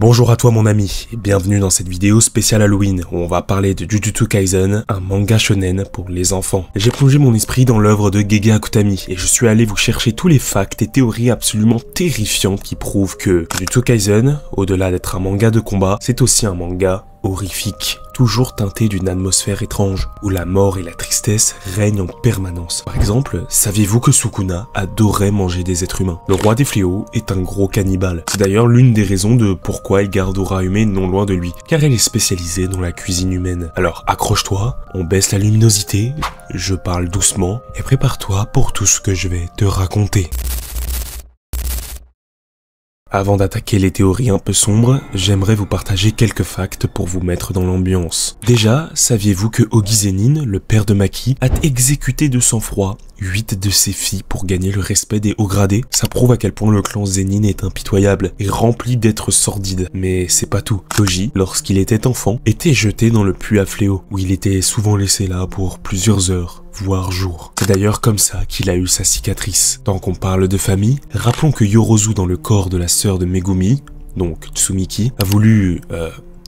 Bonjour à toi mon ami, et bienvenue dans cette vidéo spéciale Halloween où on va parler de Jujutsu Kaisen, un manga shonen pour les enfants. J'ai plongé mon esprit dans l'œuvre de Gege Akutami et je suis allé vous chercher tous les facts et théories absolument terrifiantes qui prouvent que Jujutsu Kaisen, au-delà d'être un manga de combat, c'est aussi un manga horrifique, toujours teinté d'une atmosphère étrange, où la mort et la tristesse règnent en permanence. Par exemple, saviez-vous que Sukuna adorait manger des êtres humains? Le roi des fléaux est un gros cannibale. C'est d'ailleurs l'une des raisons de pourquoi il garde Uraume non loin de lui, car elle est spécialisée dans la cuisine humaine. Alors accroche-toi, on baisse la luminosité, je parle doucement, et prépare-toi pour tout ce que je vais te raconter. Avant d'attaquer les théories un peu sombres, j'aimerais vous partager quelques facts pour vous mettre dans l'ambiance. Déjà, saviez-vous que Ogi Zenin, le père de Maki, a exécuté de sang-froid 8 de ses filles pour gagner le respect des hauts gradés? Ça prouve à quel point le clan Zenin est impitoyable et rempli d'êtres sordides. Mais c'est pas tout. Koji, lorsqu'il était enfant, était jeté dans le puits à fléau, où il était souvent laissé là pour plusieurs heures, voire jours. C'est d'ailleurs comme ça qu'il a eu sa cicatrice. Tant qu'on parle de famille, rappelons que Yorozu dans le corps de la sœur de Megumi, donc Tsumiki, a voulu,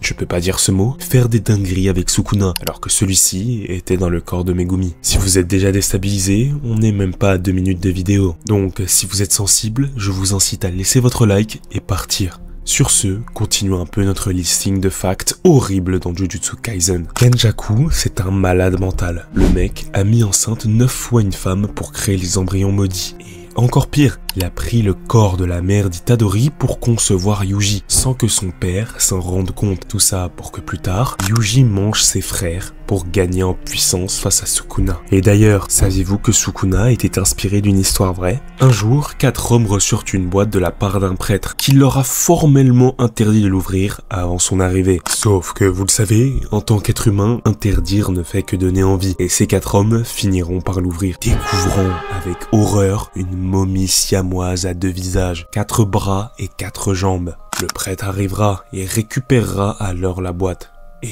je peux pas dire ce mot, faire des dingueries avec Sukuna, alors que celui-ci était dans le corps de Megumi. Si vous êtes déjà déstabilisé, on n'est même pas à 2 minutes de vidéo. Donc si vous êtes sensible, je vous incite à laisser votre like et partir. Sur ce, continuons un peu notre listing de facts horribles dans Jujutsu Kaisen. Kenjaku, c'est un malade mental. Le mec a mis enceinte 9 fois une femme pour créer les embryons maudits. Et encore pire, il a pris le corps de la mère d'Itadori pour concevoir Yuji, sans que son père s'en rende compte. Tout ça pour que plus tard, Yuji mange ses frères pour gagner en puissance face à Sukuna. Et d'ailleurs, saviez-vous que Sukuna était inspiré d'une histoire vraie? Un jour, 4 hommes reçurent une boîte de la part d'un prêtre, qui leur a formellement interdit de l'ouvrir avant son arrivée. Sauf que, vous le savez, en tant qu'être humain, interdire ne fait que donner envie. Et ces 4 hommes finiront par l'ouvrir, découvrant avec horreur une momie siamoise à 2 visages, 4 bras et 4 jambes. Le prêtre arrivera et récupérera alors la boîte. Et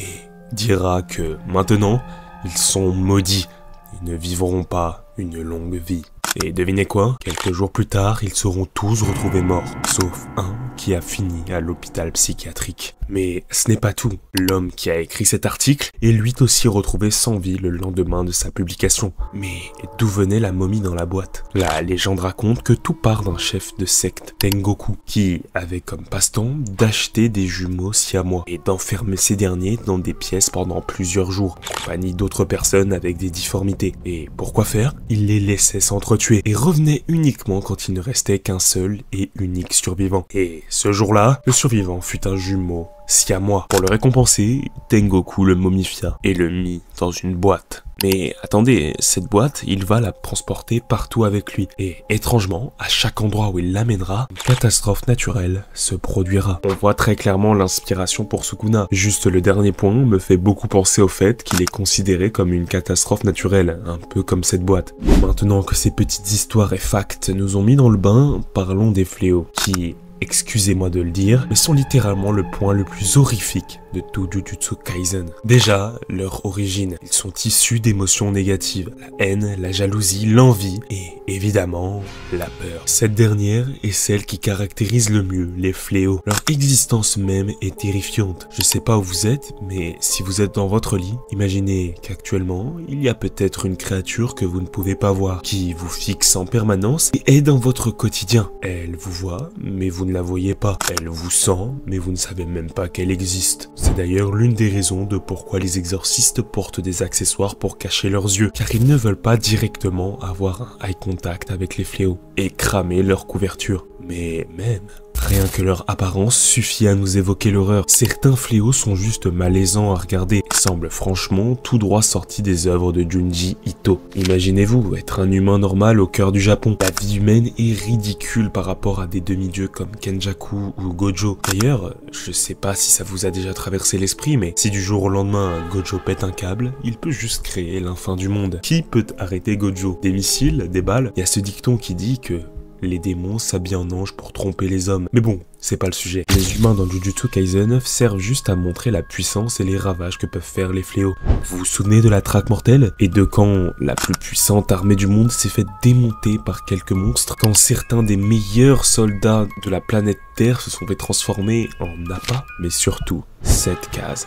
dira que maintenant, ils sont maudits et ne vivront pas une longue vie. Et devinez quoi? Quelques jours plus tard, ils seront tous retrouvés morts, sauf un qui a fini à l'hôpital psychiatrique. Mais ce n'est pas tout. L'homme qui a écrit cet article est lui aussi retrouvé sans vie le lendemain de sa publication. Mais d'où venait la momie dans la boîte? La légende raconte que tout part d'un chef de secte, Tengoku, qui avait comme passe-temps d'acheter des jumeaux siamois et d'enfermer ces derniers dans des pièces pendant plusieurs jours, en compagnie d'autres personnes avec des difformités. Et pourquoi faire? Il les laissait s'entretuer et revenait uniquement quand il ne restait qu'un seul et unique survivant. Et ce jour-là, le survivant fut un jumeau siamois. Pour le récompenser, Tengoku le momifia et le mit dans une boîte. Mais attendez, cette boîte, il va la transporter partout avec lui. Et étrangement, à chaque endroit où il l'amènera, une catastrophe naturelle se produira. On voit très clairement l'inspiration pour Sukuna. Juste le dernier point me fait beaucoup penser au fait qu'il est considéré comme une catastrophe naturelle, un peu comme cette boîte. Maintenant que ces petites histoires et facts nous ont mis dans le bain, parlons des fléaux, qui, excusez-moi de le dire, mais sont littéralement le point le plus horrifique de tout Jujutsu Kaisen. Déjà, leur origine. Ils sont issus d'émotions négatives. La haine, la jalousie, l'envie et, évidemment, la peur. Cette dernière est celle qui caractérise le mieux les fléaux. Leur existence même est terrifiante. Je sais pas où vous êtes, mais si vous êtes dans votre lit, imaginez qu'actuellement, il y a peut-être une créature que vous ne pouvez pas voir, qui vous fixe en permanence et est dans votre quotidien. Elle vous voit, mais vous ne la voyez pas. Elle vous sent, mais vous ne savez même pas qu'elle existe. C'est d'ailleurs l'une des raisons de pourquoi les exorcistes portent des accessoires pour cacher leurs yeux, car ils ne veulent pas directement avoir un eye contact avec les fléaux et cramer leur couverture. Mais même, rien que leur apparence suffit à nous évoquer l'horreur. Certains fléaux sont juste malaisants à regarder et semblent franchement tout droit sortis des œuvres de Junji Ito. Imaginez-vous être un humain normal au cœur du Japon. La vie humaine est ridicule par rapport à des demi-dieux comme Kenjaku ou Gojo. D'ailleurs, je sais pas si ça vous a déjà traversé l'esprit, mais si du jour au lendemain Gojo pète un câble, il peut juste créer la fin du monde. Qui peut arrêter Gojo? Des missiles? Des balles? Il y a ce dicton qui dit que les démons s'habillent en anges pour tromper les hommes. Mais bon, c'est pas le sujet. Les humains dans Jujutsu Kaisen servent juste à montrer la puissance et les ravages que peuvent faire les fléaux. Vous vous souvenez de la traque mortelle? Et de quand la plus puissante armée du monde s'est fait démonter par quelques monstres? Quand certains des meilleurs soldats de la planète Terre se sont fait transformer en appâts? Mais surtout, cette case,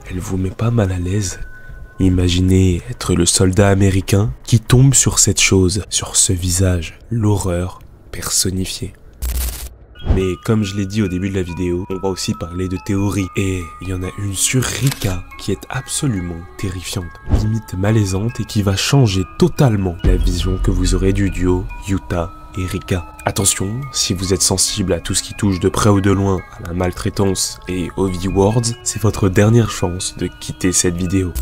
elle vous met pas mal à l'aise? Imaginez être le soldat américain qui tombe sur cette chose, sur ce visage, l'horreur personnifiée. Mais comme je l'ai dit au début de la vidéo, on va aussi parler de théories. Et il y en a une sur Rika qui est absolument terrifiante, limite malaisante et qui va changer totalement la vision que vous aurez du duo Yuta et Rika. Attention, si vous êtes sensible à tout ce qui touche de près ou de loin à la maltraitance et aux V-words, c'est votre dernière chance de quitter cette vidéo.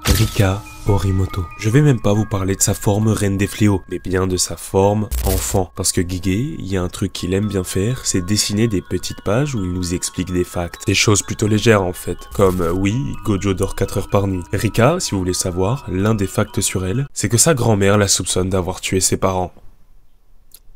Rika Horimoto. Je vais même pas vous parler de sa forme reine des fléaux, mais bien de sa forme enfant. Parce que Gege, il y a un truc qu'il aime bien faire, c'est dessiner des petites pages où il nous explique des facts. Des choses plutôt légères en fait. Comme, oui, Gojo dort 4 heures par nuit. Rika, si vous voulez savoir, l'un des facts sur elle, c'est que sa grand-mère la soupçonne d'avoir tué ses parents.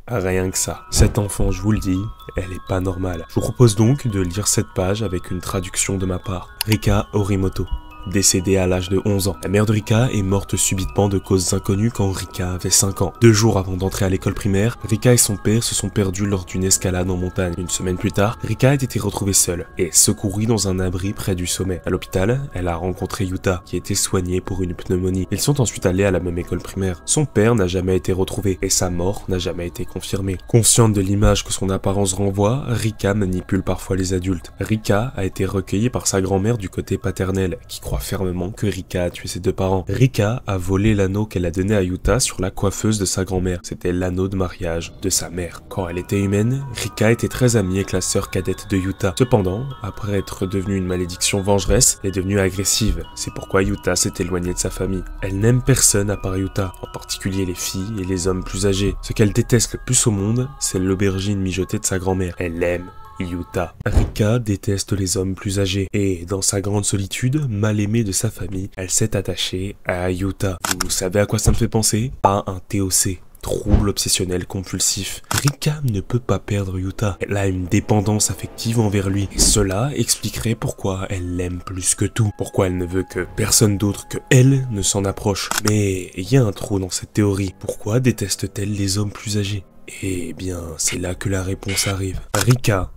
Rien que ça. Cette enfant, je vous le dis, elle est pas normale. Je vous propose donc de lire cette page avec une traduction de ma part. Rika Horimoto. Décédée à l'âge de 11 ans. La mère de Rika est morte subitement de causes inconnues quand Rika avait 5 ans. 2 jours avant d'entrer à l'école primaire, Rika et son père se sont perdus lors d'une escalade en montagne. Une semaine plus tard, Rika a été retrouvée seule et secourue dans un abri près du sommet. À l'hôpital, elle a rencontré Yuta, qui était soignée pour une pneumonie. Ils sont ensuite allés à la même école primaire. Son père n'a jamais été retrouvé et sa mort n'a jamais été confirmée. Consciente de l'image que son apparence renvoie, Rika manipule parfois les adultes. Rika a été recueillie par sa grand-mère du côté paternel, qui croit fermement que Rika a tué ses 2 parents. Rika a volé l'anneau qu'elle a donné à Yuta sur la coiffeuse de sa grand-mère. C'était l'anneau de mariage de sa mère. Quand elle était humaine, Rika était très amie avec la sœur cadette de Yuta. Cependant, après être devenue une malédiction vengeresse, elle est devenue agressive. C'est pourquoi Yuta s'est éloignée de sa famille. Elle n'aime personne à part Yuta, en particulier les filles et les hommes plus âgés. Ce qu'elle déteste le plus au monde, c'est l'aubergine mijotée de sa grand-mère. Elle aime Yuta. Rika déteste les hommes plus âgés et, dans sa grande solitude, mal aimée de sa famille, elle s'est attachée à Yuta. Vous savez à quoi ça me fait penser? À un TOC. Trouble obsessionnel compulsif. Rika ne peut pas perdre Yuta. Elle a une dépendance affective envers lui. Et cela expliquerait pourquoi elle l'aime plus que tout. Pourquoi elle ne veut que personne d'autre que elle ne s'en approche. Mais il y a un trou dans cette théorie. Pourquoi déteste-t-elle les hommes plus âgés? Eh bien, c'est là que la réponse arrive. Rika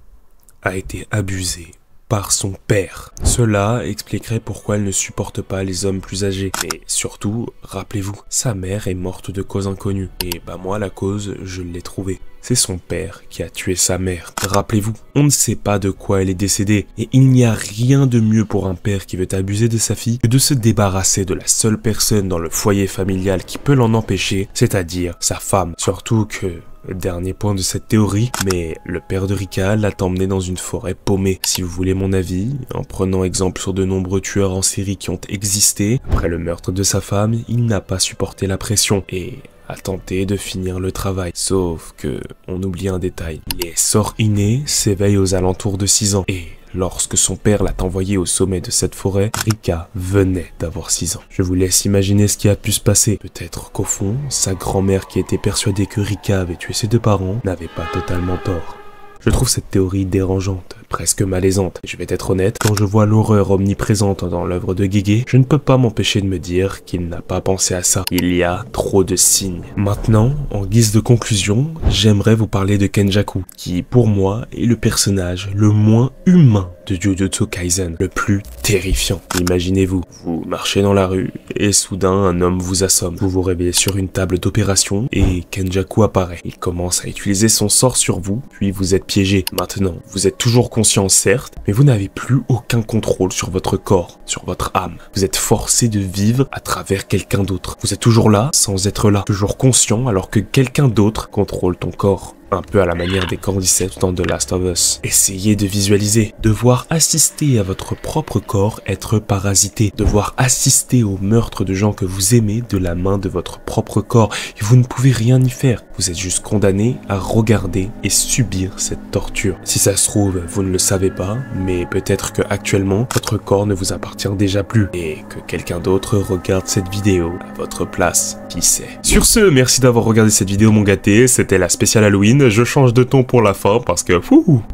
a été abusée par son père. Cela expliquerait pourquoi elle ne supporte pas les hommes plus âgés. Mais surtout, rappelez-vous, sa mère est morte de cause inconnue. Et bah moi, la cause, je l'ai trouvée. C'est son père qui a tué sa mère. Rappelez-vous, on ne sait pas de quoi elle est décédée. Et il n'y a rien de mieux pour un père qui veut abuser de sa fille que de se débarrasser de la seule personne dans le foyer familial qui peut l'en empêcher, c'est-à-dire sa femme. Surtout que... Dernier point de cette théorie, mais le père de Rika l'a emmené dans une forêt paumée. Si vous voulez mon avis, en prenant exemple sur de nombreux tueurs en série qui ont existé, après le meurtre de sa femme, il n'a pas supporté la pression et a tenté de finir le travail. Sauf que, on oublie un détail, les sorts innés s'éveillent aux alentours de 6 ans et... Lorsque son père l'a envoyé au sommet de cette forêt, Rika venait d'avoir 6 ans. Je vous laisse imaginer ce qui a pu se passer. Peut-être qu'au fond, sa grand-mère qui était persuadée que Rika avait tué ses 2 parents n'avait pas totalement tort. Je trouve cette théorie dérangeante, presque malaisante. Je vais être honnête, quand je vois l'horreur omniprésente dans l'œuvre de Gege, je ne peux pas m'empêcher de me dire qu'il n'a pas pensé à ça. Il y a trop de signes. Maintenant, en guise de conclusion, j'aimerais vous parler de Kenjaku, qui pour moi est le personnage le moins humain de Jujutsu Kaisen, le plus terrifiant. Imaginez-vous, vous marchez dans la rue et soudain un homme vous assomme. Vous vous réveillez sur une table d'opération et Kenjaku apparaît. Il commence à utiliser son sort sur vous, puis vous êtes piégé. Maintenant, vous êtes toujours conscient certes, mais vous n'avez plus aucun contrôle sur votre corps, sur votre âme. Vous êtes forcé de vivre à travers quelqu'un d'autre. Vous êtes toujours là sans être là, toujours conscient alors que quelqu'un d'autre contrôle ton corps. Un peu à la manière des Cordyceps dans The Last of Us. Essayez de visualiser, devoir assister à votre propre corps être parasité, devoir assister au meurtre de gens que vous aimez de la main de votre propre corps, et vous ne pouvez rien y faire. Vous êtes juste condamné à regarder et subir cette torture. Si ça se trouve, vous ne le savez pas, mais peut-être que actuellement, votre corps ne vous appartient déjà plus, et que quelqu'un d'autre regarde cette vidéo à votre place, qui sait. Sur ce, merci d'avoir regardé cette vidéo mon gâté, c'était la spéciale Halloween. Halloween, je change de ton pour la fin parce que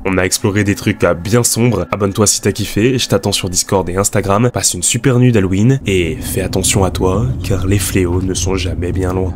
on a exploré des trucs bien sombres. Abonne-toi si t'as kiffé, je t'attends sur Discord et Instagram. Passe une super nuit d'Halloween et fais attention à toi car les fléaux ne sont jamais bien loin.